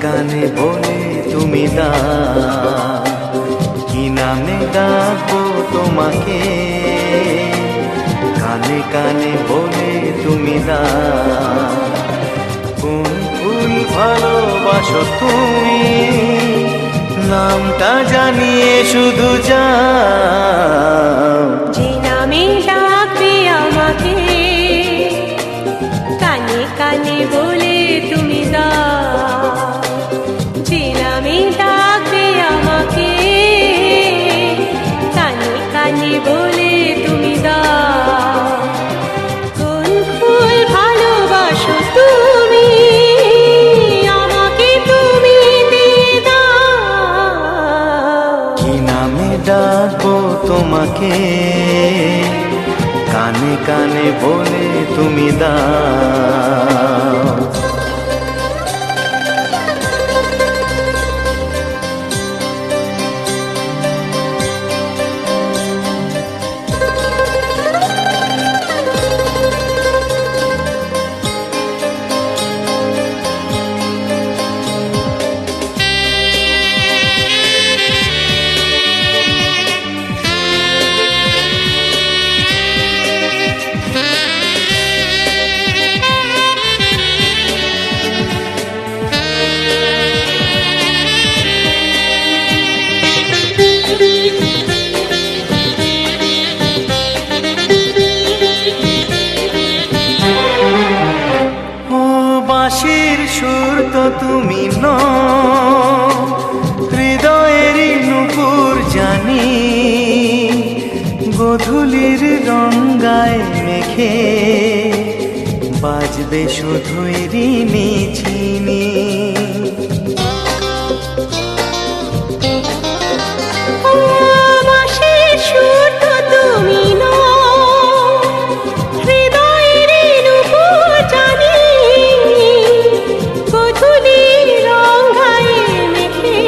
কানে বলে তুমি দাও, কি নামে ডাকবো তোমাকে, কানে কানে বলে তুমি দাও। কোন ফুল ভালোবাসো তুমি, নামটা জানিয়ে শুধু যাও। যে নামে ডাকবে আমাকে, কানে কানে বলে তুমি দাও। যে নামে ডাকবে আমাকে, কানে কানে বলে তুমি দাও। কোন ফুল ভালোবাসো তুমি, আমাকে তুমি দিয়ে দাও। কি নামে ডাকবো তোমাকে, কানে কানে বলে তুমি দাও। বাঁশির সুর তো তুমি নও, হৃদয়েরই নূপুর জানি, গোধূলির রঙ্গায় মেখে বাজবে শুধুই রিনি ঝিনি। বাঁশির সুর তো তুমি নও, হৃদয়ের নূপুর জানি, গোধূলির রঙ্গায় মেখে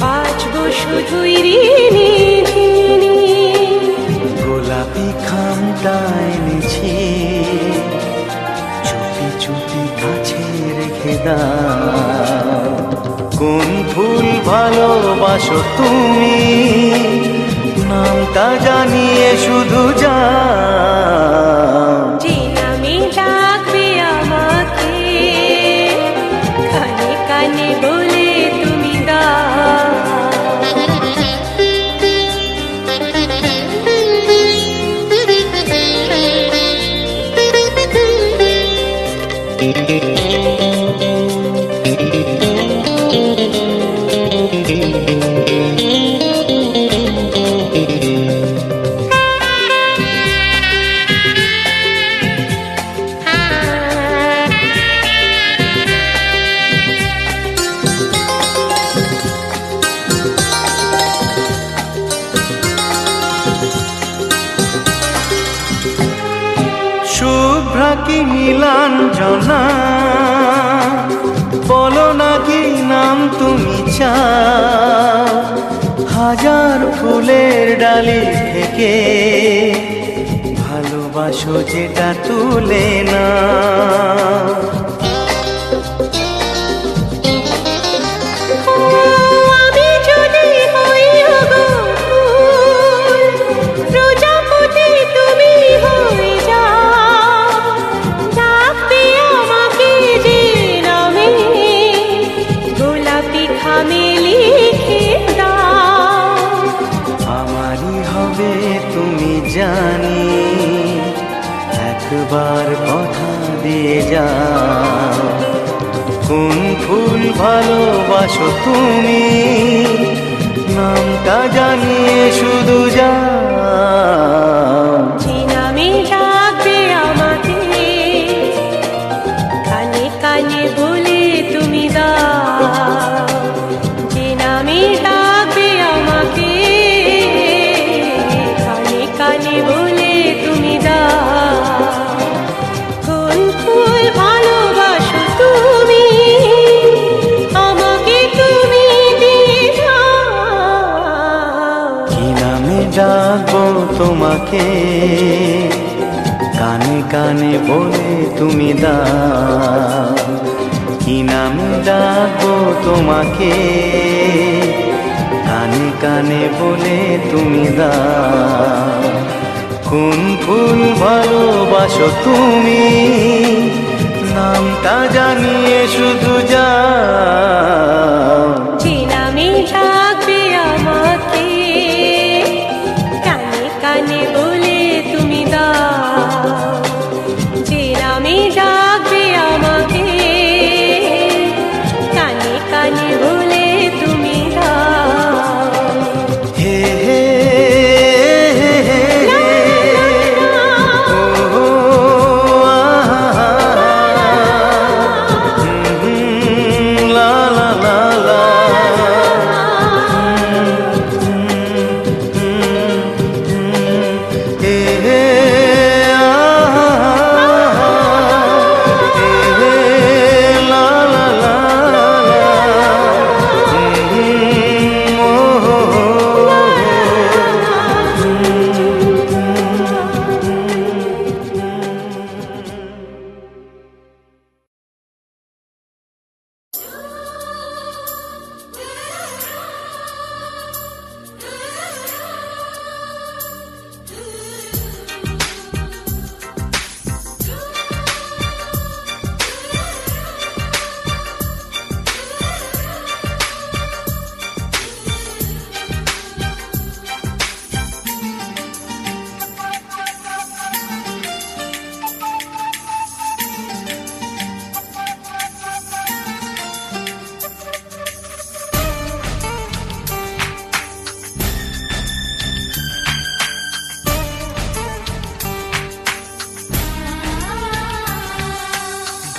বাজবো শুধুই রিনি ঝিনি। গোলাপি খামটা এনেছি, চুপি চুপি কাছে রেখে দাও। কোন ফুল ভালোবাসো তুমি, নামটা জানিয়ে শুধু যাও। যে নামে ডাকবে আমাকে, কানে কানে বলে তুমি দাও। শুভ্রা কি নীলাঞ্জনা, বলো না কি নাম তুমি চাও। হাজার ফুলের ডালি থেকে ভালোবাসো যেটা তুলে না। আমি যদি হই ওগো ফুল, প্রজাপতি তুমি হয়ে যাও। ডাকবে আমাকে যে নামে, গোলাপি খামে লিখে দাও। আমারই হবে তুমি জানি, একবার কথা দিয়ে যাও। কোন ফুল ভালোবাসো তুমি, নামটা জানিয়ে শুধু যাও। যে নামে ডাকবে আমাকে, কানে কানে বলে তুমি দাও। যে নামে ডাকবে আমাকে, কানে কানে বলে তুমি দাও। কোন ফুল ভালোবাসো তুমি, আমাকে তুমি দিয়ে দাও। কি নামে ডাকবো তোমাকে, কানে কানে বলে তুমি দাও। কি নামে ডাকবো তোমাকে, কানে কানে বলে তুমি দাও কোন ফুল ভালোবাসো তুমি, নামটা জানিয়ে শুধু যাও। যে নামে ডাকবে আমাকে, কানে কানে বলে তুমি দাও। যে নামে ডাকবে আমাকে, কানে কানে বলে তুমি দাও। হে হে হে হে হে, ও হো, আহা, লা লা লা লা, হে হে, আহা, হে হে, লা লা লা লা, ও হো হো।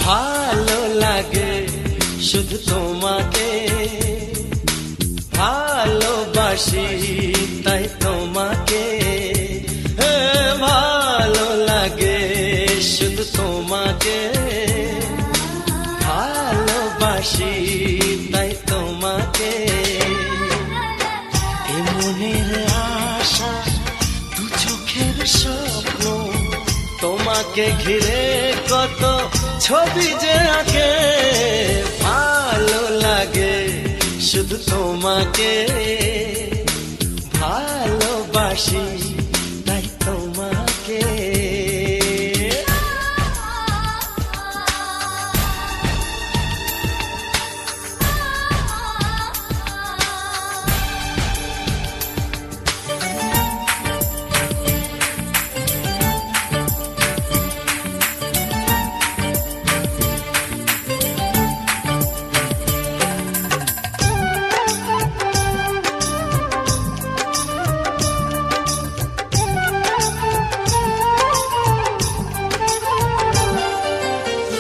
ভালো লাগে শুধু তোমাকে, ভালোবাসি তাই তোমাকে, হে ভালো লাগে শুধু তোমাকে, ভালোবাসি তাই তোমাকে। এ মনের আশা দু চোখের স্বপ্ন, তোমাকে ঘিরে কত ছবি যে আঁকে, ভালো লাগে শুধু তোমাকে, ভালোবাসি তাই তোমাকে।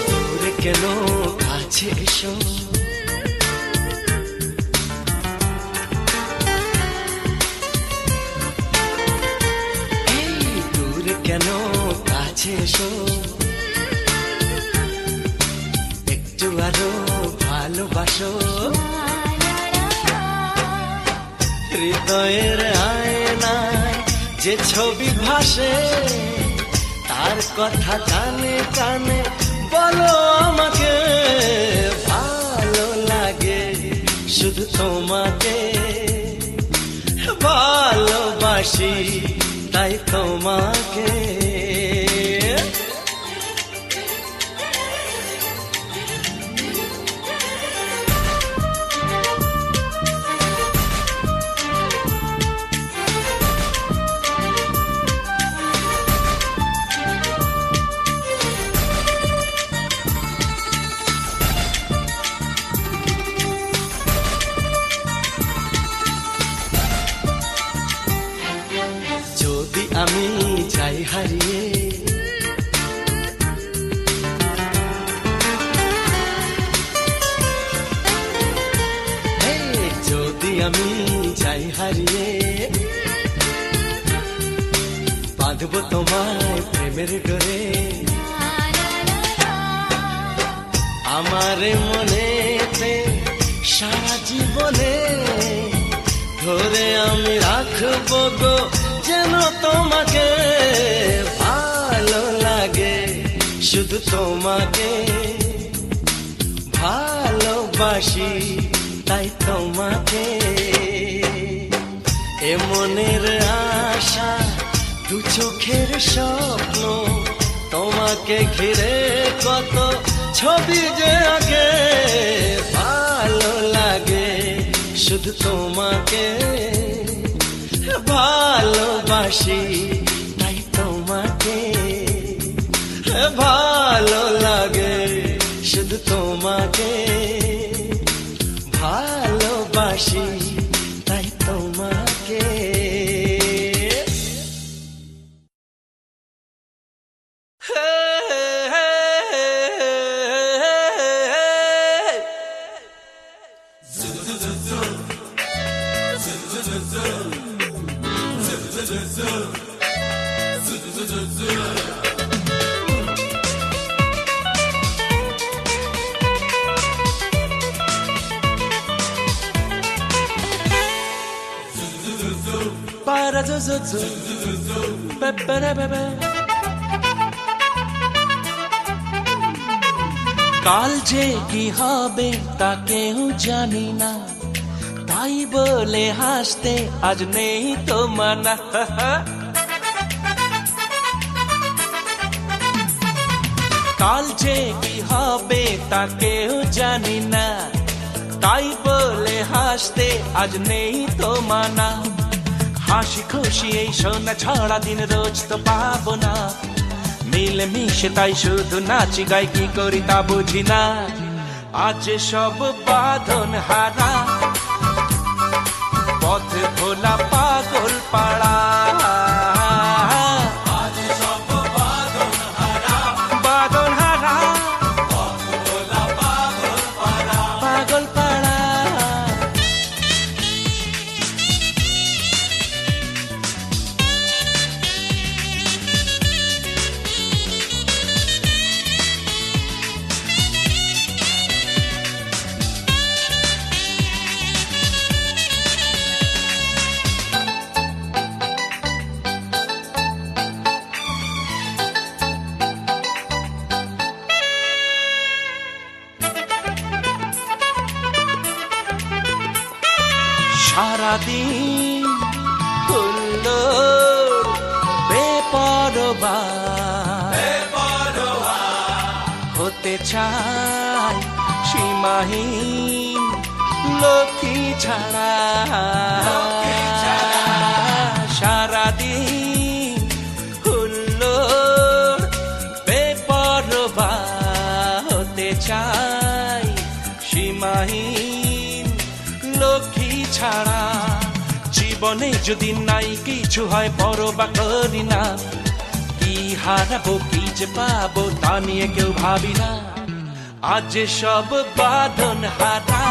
দূরে কেন কাছে এসো, এই দূরে কেন কাছে এসো, একটু আরো ভালোবাসো। হৃদয়ের আয়নায় যে ছবি ভাসে, তার কথা কানে কানে বলো আমাকে, ভালো লাগে শুধু তোমাকে, ভালোবাসি তাই তোমাকে। যদি আমি যাই হারিয়ে, যদি আমি যাই হারিয়ে, বাঁধব তোমায় প্রেমের ডোরে, আমার মনেতে সারা জীবনে ধরে আমি রাখবো গো যেন তোমাকে, ভালো লাগে শুধু তোমাকে, ভালোবাসি তাই তোমাকে, এ মনের আশা দু চোখের স্বপ্ন, তোমাকে ঘিরে কত ছবি যে আগে, ভালো লাগে শুধু তোমাকে, ভালোবাসি তাই তোমাকে, ভালো লাগে শুধু তোমাকে, ভালোবাসি তাই তোমাকে। কাল যে কি হবে তা কেউ জানি না, তাই বলে হাসতে আজ নেই তো মানা। কাল যে কি হবে তা কেউ জানি না, তাই বলে হাসতে আজ নেই তো মানা। হাসি খুশি এই সোনা ছড়া দিন রোজ তো পাবো না, মিলে মিশে তাই শুধু নাচি গাই, কি করি তা বুঝি না। আজ সব বাঁধন হারা, পথ ভোলা পাগল পাড়া, বাঁধন হারা পাগল পাড়া। সারাদিন হলো বেপরোয়া, হতে চাই সীমাহীন লক্ষ্মী ছাড়া। সারাদিন হলো বেপরোয়া, হতে চাই সীমাহীন লক্ষ্মী ছাড়া। জীবনে যদি নাই কিছু হয় পরোয়া করি না, কি হারাবো কি যে পাবো তা নিয়ে কেউ ভাবি না। আজ সব বাঁধন হারা,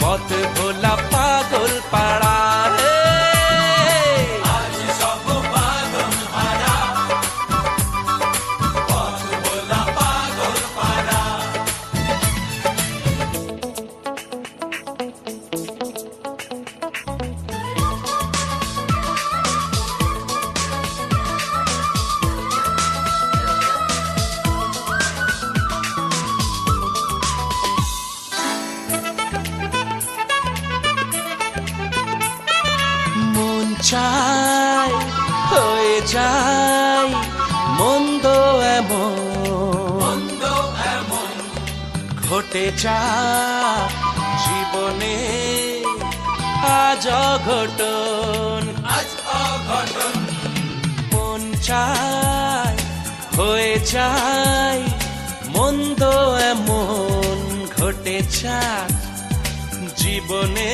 পথ ভোলা পাগল পাড়া। চাই হয়ে যাই মন্দ এমন, ঘটে যা জীবনে আজ অঘটন। মন চাই হয়ে যাই মন্দ এমন, ঘটে যা জীবনে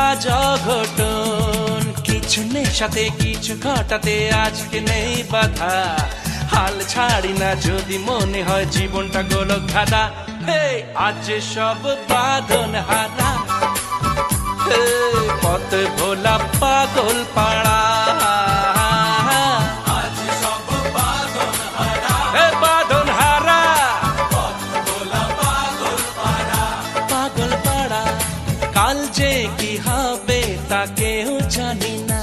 আজ অঘটন। কিছু নেশাতে কিছু ঘটাতে আজকে নেই বাধা, হাল ছাড়ি না যদি মনে হয় জীবনটা গোলক ধাঁধা। আজ সব বাঁধন হারা, পথ ভোলা পাগল পাড়া। বাঁধন হারা পাগল পাড়া। কাল যে কি হবে তা কেউ জানি না,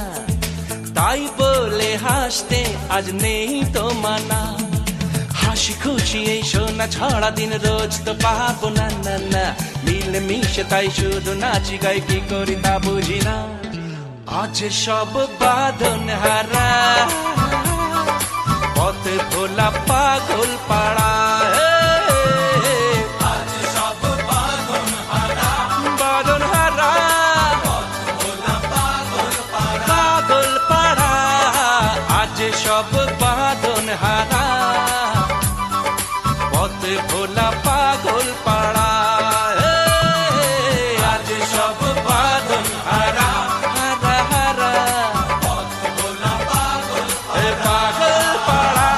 তাই বলে হাসতে আজ নেই তো মানা। হাসি খুশি এই সোনা ছড়া দিন রোজ তো পাবো না না না, মিলে মিশে তাই শুধু নাচি গাই কি করি তা বুঝি না। আজ সব বাঁধন হারা, পথে ভোলা পাগল পাড়া, আজ সব বাঁধন হারা, বাঁধন হারা, পাগল পাড়া, আজ সব বাঁধন হারা, পথে ভোলা পাগল পাড়া, আজ সব বাঁধন হারা, হারা হারা, পথে ভোলা পাগল পাগল পাড়া।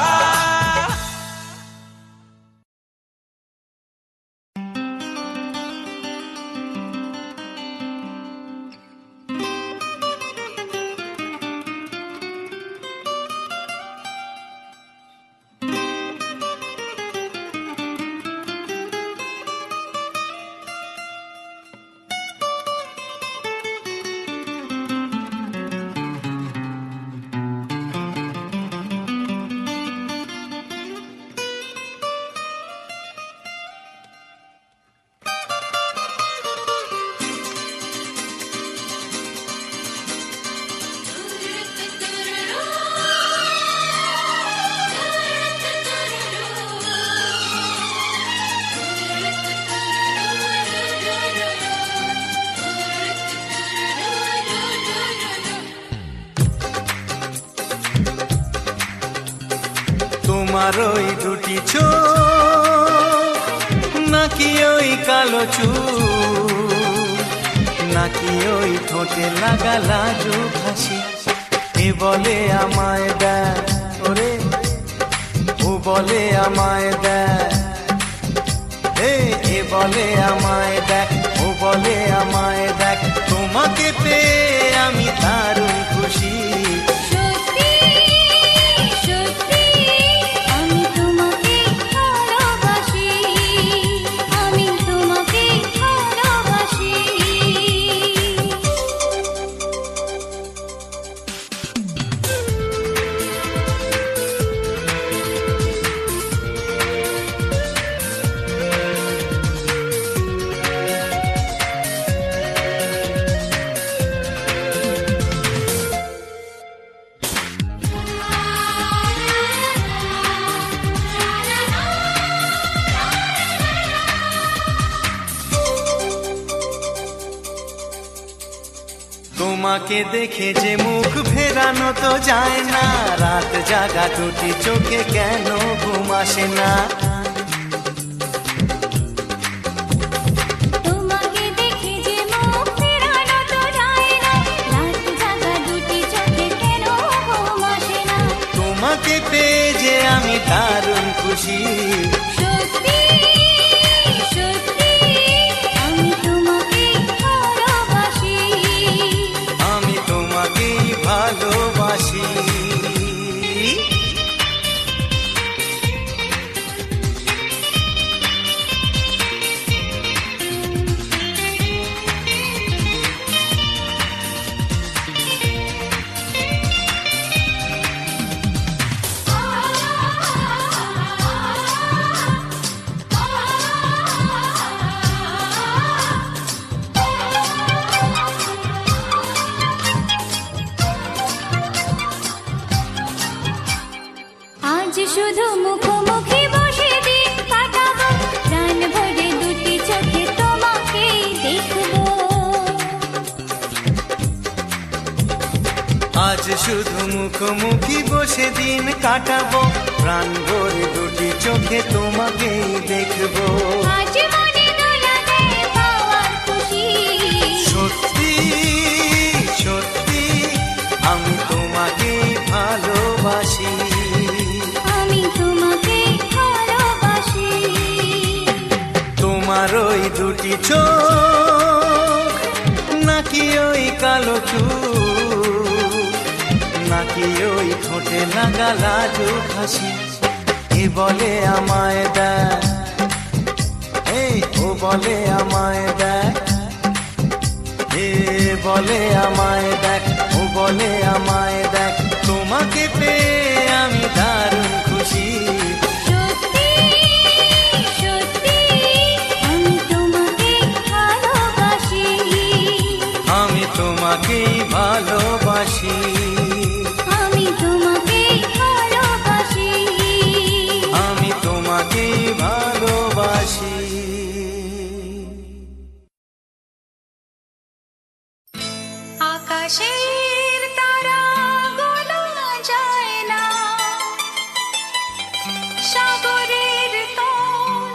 তোমার ওই দুটি চোখ, নাকি ওই কালো চুল, নাকি ওই ঠোঁটে লাগা লাজুক হাসি, এ বলে আমায় দেয় ওরে, ও বলে আমায় দেয়, এ বলে আমায় দেখ, ও বলে আমায় দেখ, তোমাকে পেয়ে আমি দারুণ খুশি। সত্যি সত্যি আমি তোমাকে ভালোবাসি, আমি তোমাকে ভালোবাসি। তোমাকে দেখে যে মুখ ফেরানো তো যায় না, রাত জাগা দুটি চোখে কেন ঘুম আসে না। তোমাকে দেখে যে মুখ ফেরানো তো যায় না, রাত জাগা দুটি চোখে কেন ঘুম আসে না। তোমাকে পেয়ে যে আমি দারুণ খুশি। সত্যি সত্যি আমি তোমাকে ভালোবাসি, আমি তোমাকেই ভালোবাসি। আজ শুধু মুখোমুখি বসে দিন কাটাবো, প্রাণ ভরে দুটি চোখে তোমাকে দেখবো। আজ শুধু মুখোমুখি বসে দিন কাটাবো, প্রাণ ভরে দুটি চোখে তোমাকেই দেখবো। আজ মনে দোলা দেয় পাওয়ার খুশি। সত্যি সত্যি আমি তোমাকেই ভালোবাসি। আমি তোমাকে ভালোবাসি। তোমার ওই দুটি চোখ, নাকি ওই কালো চুল, নাকি ওই ঠোঁটে লাগা লাজুক হাসি, এ বলে আমায় দেয়, ও বলে আমায় দেয়, এ বলে আমায় দেখ, ও বলে আমায় দেখ, তোমাকে পেয়ে আমি দারুণ খুশি। সত্যি আকাশের তারা গোনা যায় না, সাগরের তল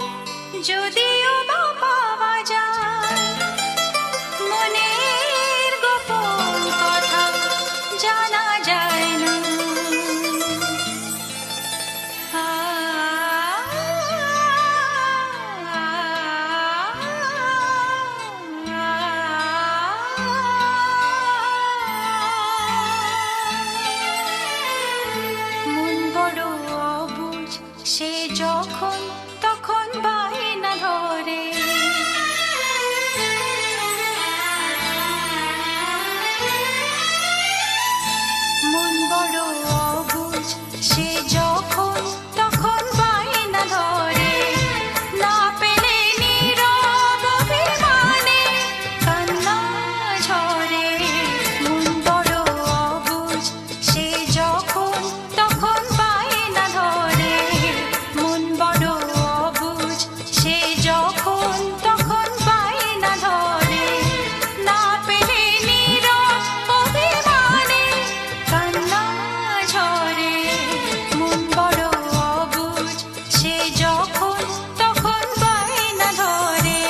যদিও বা পাওয়া যায়, মনের গোপন কথা জানা যায় না। মন বড় অবুঝ, সে যখন তখন বায়না ধরে, মন বড় অবুঝ, সে যখন তখন বায়না ধরে, না পেলে নীরব অভিমানে কান্না ঝরে। মন বড় অবুঝ, সে যখন তখন বায়না ধরে, মন বড় অবুঝ, সে যখন তখন বায়না ধরে, না পেলে নীরব অভিমানে কান্না ঝরে। মন বড় অবুঝ, সে যখন তখন বায়না ধরে।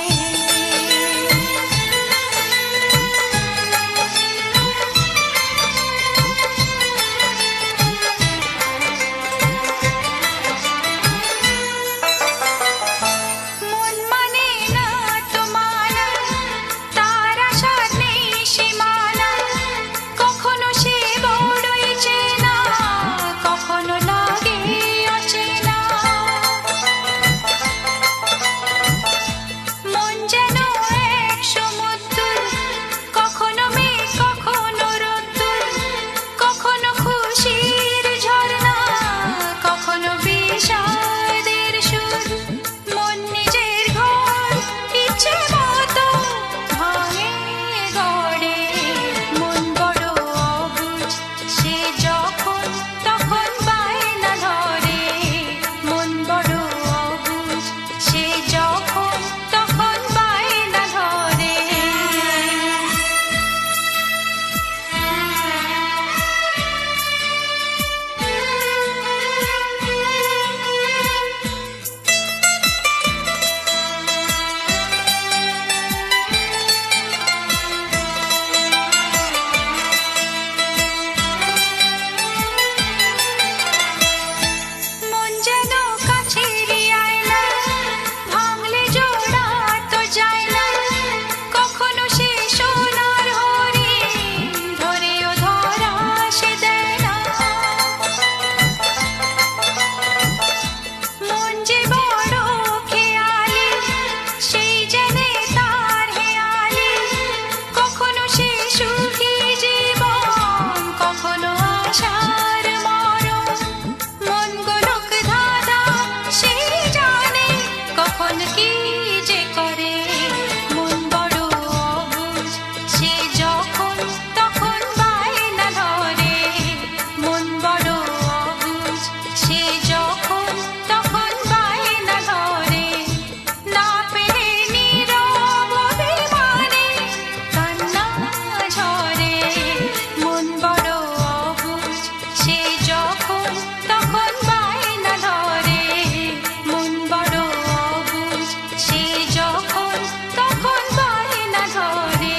মন মানে না তো মানা, তার আশার নেই সীমানা, কখনো সে বড়ই চেনা, কখনো লাগে অচেনা। মন যেন এক সমুদ্র, কখনো মেঘ কখনো রোদ্দুর, কখনো খুশির ঝর্ণা, কখনো বিষাদের সুর। মন নিজের ঘর ইচ্ছে মতো ভাঙে গড়ে। মন বড় অবুঝ, সে যখন তখন বায়না ধরে, মন বড় অবুঝ, সে যখন তখন বায়না ধরে। মন যেন কাছেরই আয়না, ভাঙলে জোড়া তো যায় না, কখনো সে সোনার হরিণ ধরেও ধরা সে দেয় না। মন যে বড় খেয়ালি, সেই জেনে তার হেয়ালি, কখনো সে সুখী জীবন, কখনো আশার মরণ। মন গোলক ধাঁধা, সে জানে কখন কি যে করে। মন বড় অবুঝ, সে যখন তখন বায়না ধরে, মন বড় অবুঝ, সে যখন তখন বায়না ধরে, না পেলে নীরব অভিমানে কান্না ঝরে। মন বড় অবুঝ, সে যখন তখন বায়না ধরে, মন বড় অবুঝ, সে যখন তখন বায়না ধরে।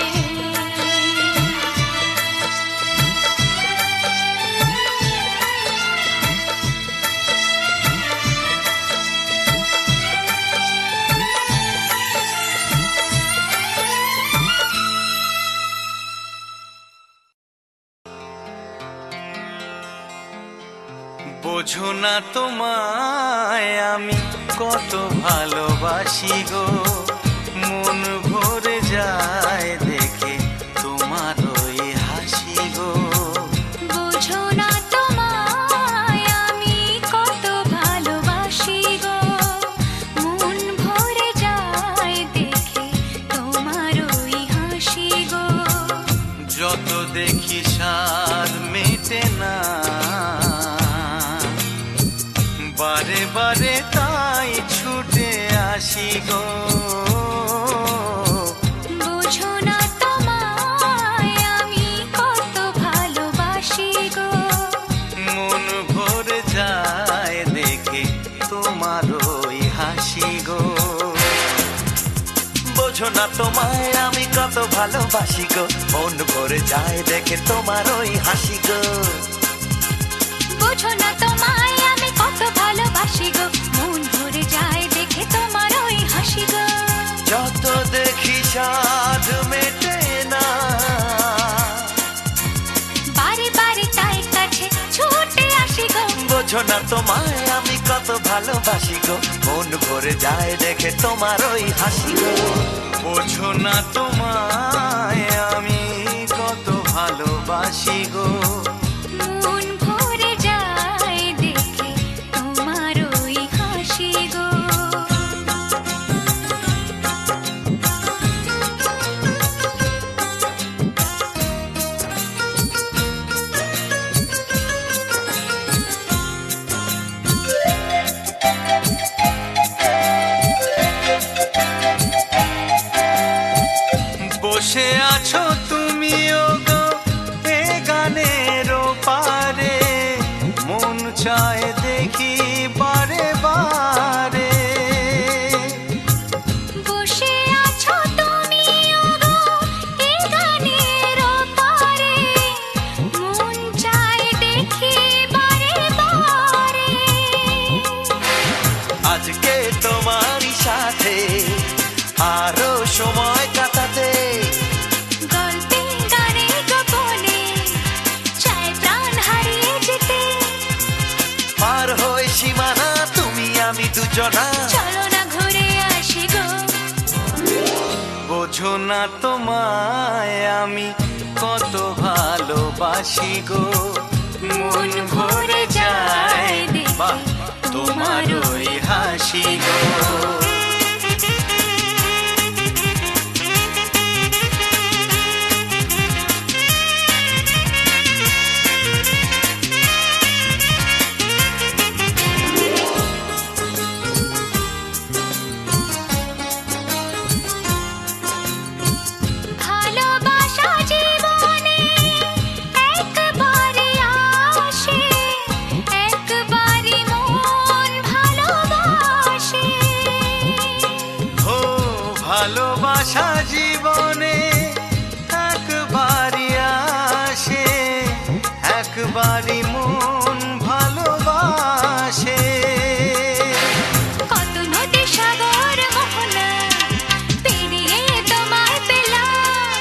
বোঝো না তোমায় আমি কত ভালোবাসি গো, মন ভরে যায় দেখে তোমার ওই হাসি গো। বুঝো না তোমায় আমি কত ভালোবাসি গো, মন ভরে যায় দেখে তোমার ওই হাসি গো। যত দেখি সার মেটে না, বারে বারে তাই ছুটে আসি গো। বুঝো না তোমায় আমি কত হাসি গো। বোঝো না তোমায় আমি কত ভালোবাসি গো, মন ভরে যায় দেখে তোমার ওই হাসি গো। বোঝো না তোমায় আমি কত ভালোবাসি গো, মন ভরে যায় দেখে তোমার ওই হাসি গো। যত দেখি সাধ মেটে না, বারে বারে তাই কাছে ছুটে আসি গো। বোঝো না তোমায় আমি কত ভালোবাসি গো, মন ভরে যায় দেখে তোমার ওই হাসি গো। বোঝো না তোমায় আমি কত ভালোবাসি গো, মন ভরে যায় দেখে তোমার ওই হাসি গো। বসে আছো তুমিও গো এ গানের পারে, মন চায় দেখি বারে বারে। বসে আছো তুমি ওগো এই গানের ওপারে, মন চায় দেখি বারে বারে। আজকে তোমারই সাথে আরো সময় কাটাতে, গল্পে গানে গোপনে চায় প্রাণ হারিয়ে যেতে। পার হয়ে সীমানা তুমি আমি দুজনা, চলো না ঘুরে আসি গো। বোঝো না তোমায় আমি কত ভালোবাসি গো, মন ভরে যায় দেখে তোমার ওই হাসি গো। ভালোবাসা জীবনে একবারই আসে, একবারই মন ভালোবাসে। ও ভালোবাসা জীবনে একবারই আসে, একবারই মন ভালোবাসে। কত নদী সাগর মোহনা পেরিয়ে তোমায় পেলাম,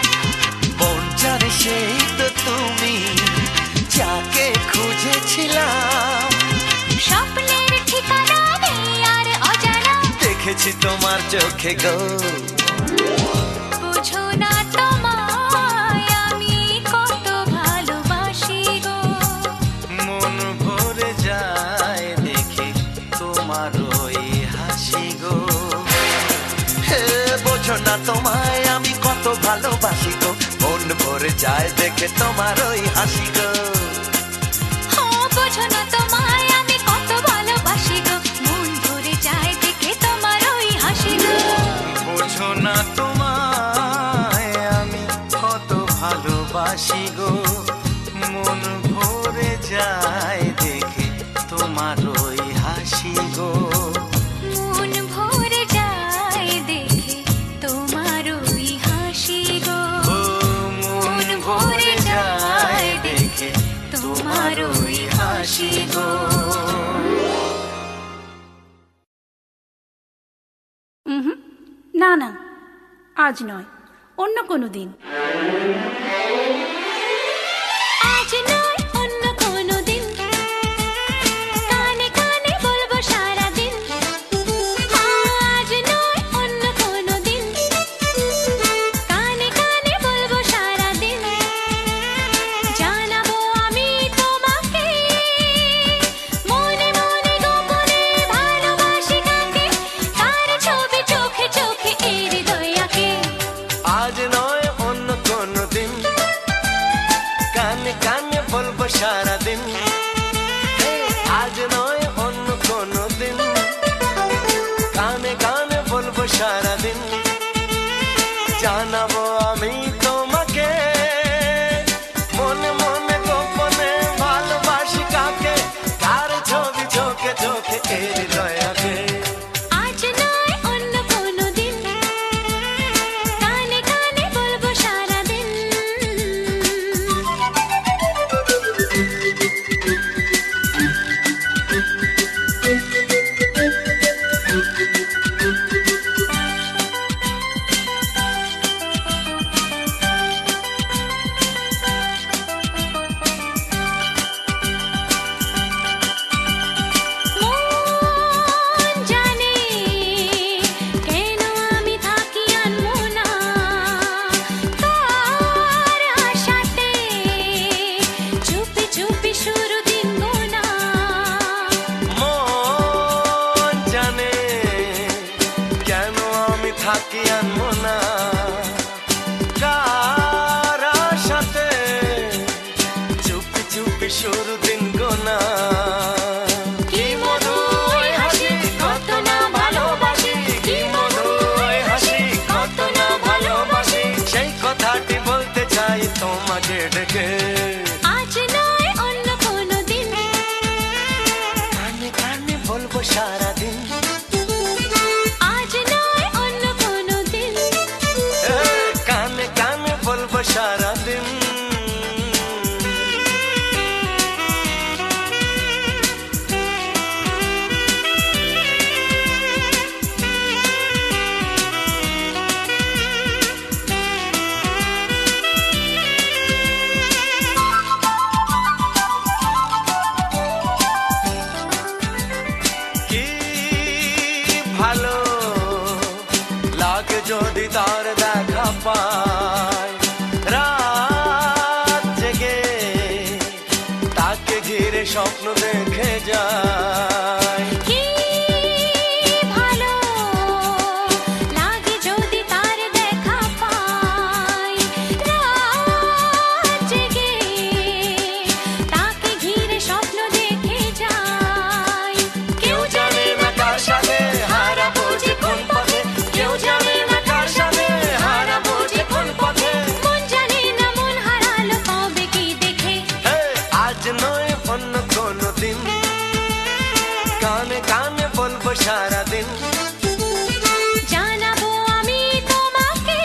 মন জানে সেই তো তুমি যাকে খুঁজেছিলাম। স্বপ্নের ঠিকানা নেই আর অজানা। দেখেছি তোমার চোখে গো, বুঝো না তোমায় আমি কত ভালোবাসি গো, মন ভরে যায় দেখে তোমার ওই হাসি গো। হে বোঝো না তোমায় আমি কত ভালোবাসি গো, মন ভরে যায় দেখে তোমার ওই হাসি গো। ও বুঝো না তোমায় আমি কত ভালোবাসি গো, মন ভরে যায় দেখে তোমার ওই হাসি গো। বোঝো না তোমায় আমি কত ভালোবাসি গো, মন ভরে যায় দেখে তোমার ওই হাসি গো। মন ভরে যায় দেখে তোমার ওই হাসি গো। ও মন ভরে যায় দেখে তোমার ওই হাসি গো। না না, আজ নয়, অন্য কোনো দিন। আজ নয় অন্য কোনো দিন, কানে কানে বলবো সারাদিন। আজ নয় অন্য কোনো দিন, কানে কানে বলবো সারাদিন। জানাবো আমি তোমাকে মনে মনে গোপনে ভালোবাসি কাকে, তার ছবি চোখে চোখে এই হৃদয়াকে। আজ নয় অন্য কোনো দিন, কানে কানে বলবো সারাদিন। আজ নয় অন্য কোনো দিন, কানে কানে বলবো সারাদিন। জানাবো আমি তোমাকে মনে মনে গোপনে ভালোবাসি কাকে, কার ছবি চোখে চোখে এই হৃদয়াকে। আজ না ফাঁকি আনবো না কার সাথে চুপি চুপি শুরু দিন গোনা কি মধুর হাসি কত না ভালোবাসি কি মধুর হাসি কত না ভালোবাসি সেই কথাটি বলতে চাই তোমাকে ডেকে আজ নয় অন্য কোনো দিন কানে কানে বলবো সারাদিন আজ নয় অন্য কোনো দিন কানে কানে বলবো সারাদিন কি ভালো লাগে যদি তার দেখা পায় রাত জেগে তাকে ঘিরে স্বপ্ন দেখে যায় কি ভালো লাগে যদি তার দেখা পাই রাত জেগে তাকে ঘিরে স্বপ্ন দেখে যাই কেউ জানে না কার সাথে হারাবো যে কোন পথে কেউ জানে না কার সাথে হারাবো যে কোন পথে মন জানে না মন হারালো কবে কি দেখে আজ নয় অন্য কোনো দিন কানে কানে বলবো সারাদিন জানাবো আমি তোমাকে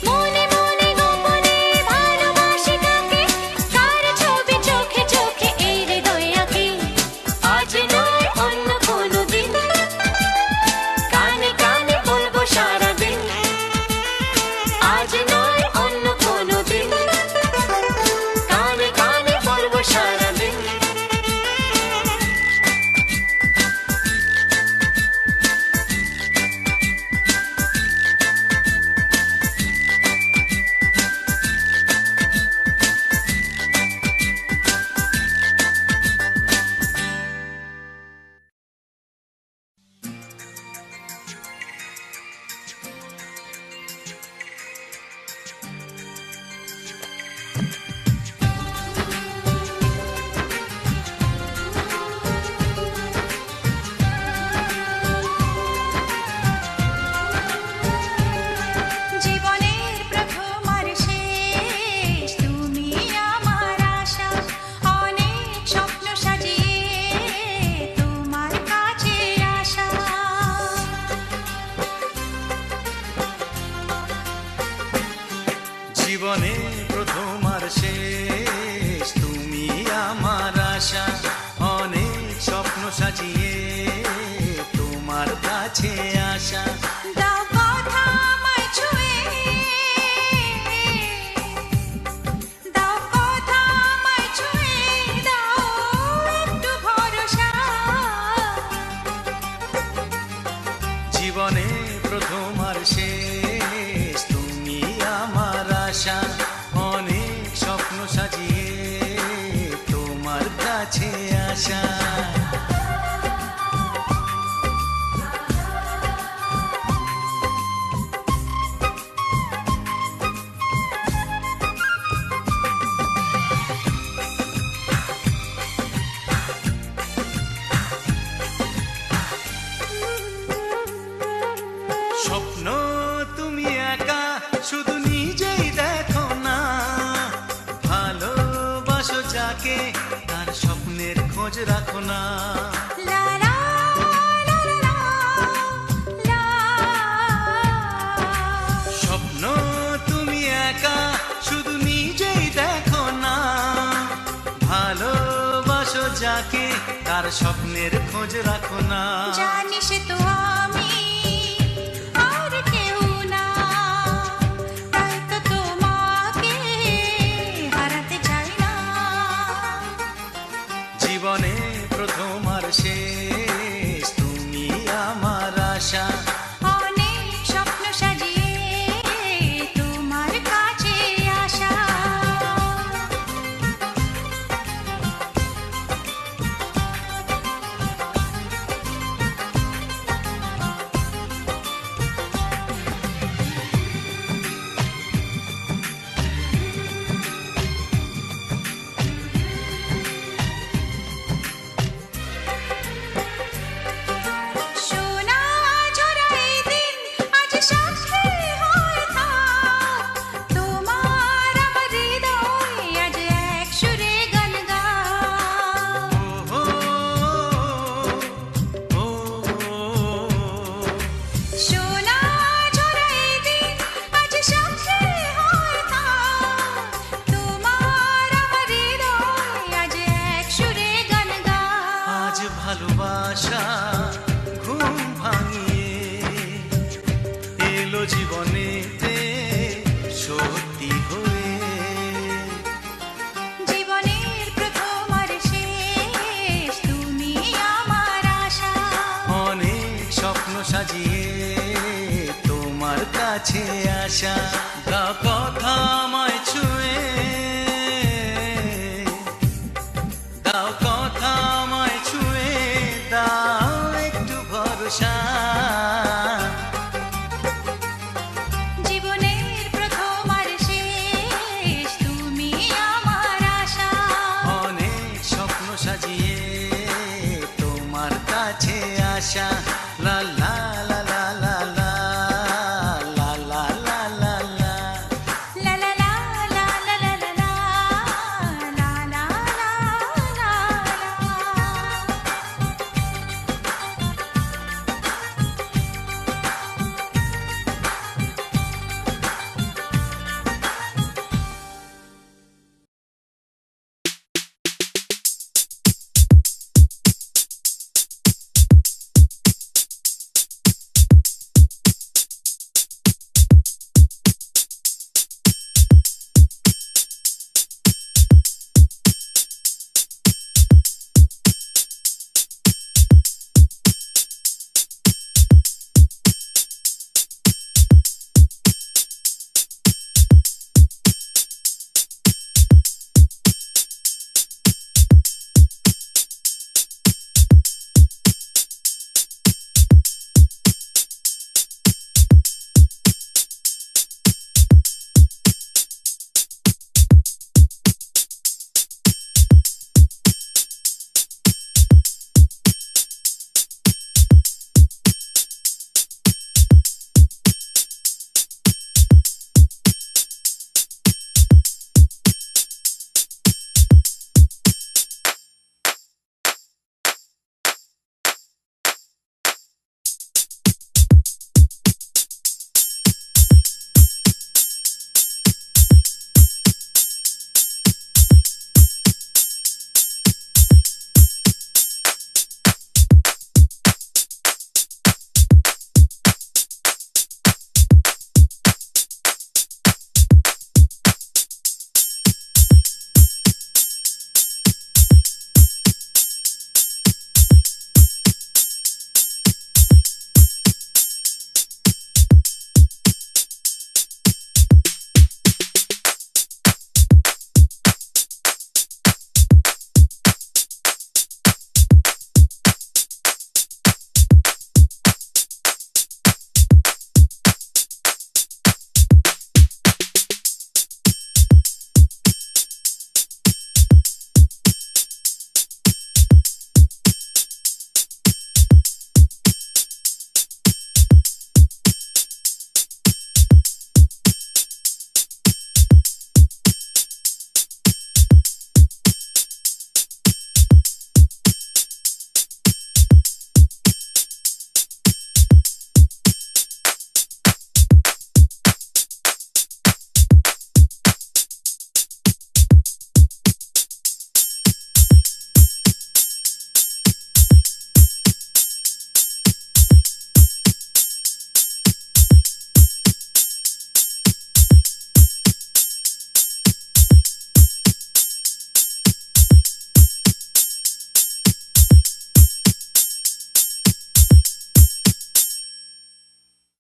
মনে মনে গোপনে ভালোবাসি তাকে কার ছবি চোখে চোখে এই হৃদয়ে আঁকি আজ নয় অন্য কোনো দিন কানে কানে বলবো সারাদিন আজ নয় অন্য কোনো দিন কানে কানে বলবো সারাদিন জীবনের প্রথম আর শেষ তুমি আমার আশা অনেক স্বপ্ন সাজিয়ে তোমার কাছে আসা জীবনে প্রথম আর শেষ তুমি আমার আশা অনেক স্বপ্ন সাজিয়ে তোমার কাছে আসা দাও কথা আমায় ছুঁয়ে দাও কথা আমায় ছুঁয়ে দাও একটু ভরসা জীবনে প্রথম আর শেষ তুমি আমার আশা অনেক স্বপ্ন সাজিয়ে তোমার কাছে আসা স্বপ্ন তুমি একা শুধু নিজেই দেখো না ভালোবাসো যাকে তার স্বপ্নের খোঁজ রাখো না লা লা লা লা লা স্বপ্ন তুমি একা শুধু নিজেই দেখো না ভালোবাসো যাকে তার স্বপ্নের খোঁজ রাখো না জানিস তো আমি আর কেউ না তাই তো তোমাকে হারাতে চাই না জীবনে প্রথম আর শেষ তুমি আমার আশা অনেক স্বপ্ন সাজিয়ে তোমার কাছে আসা কাছে আসা। দাও কথা আমায় ছুঁয়ে, দাও কথা আমায় ছুঁয়ে, দাও একটু ভরসা। জীবনের প্রথম আর শেষ তুমি আমার আশা। অনেক স্বপ্ন সাজিয়ে তোমার কাছে আসা।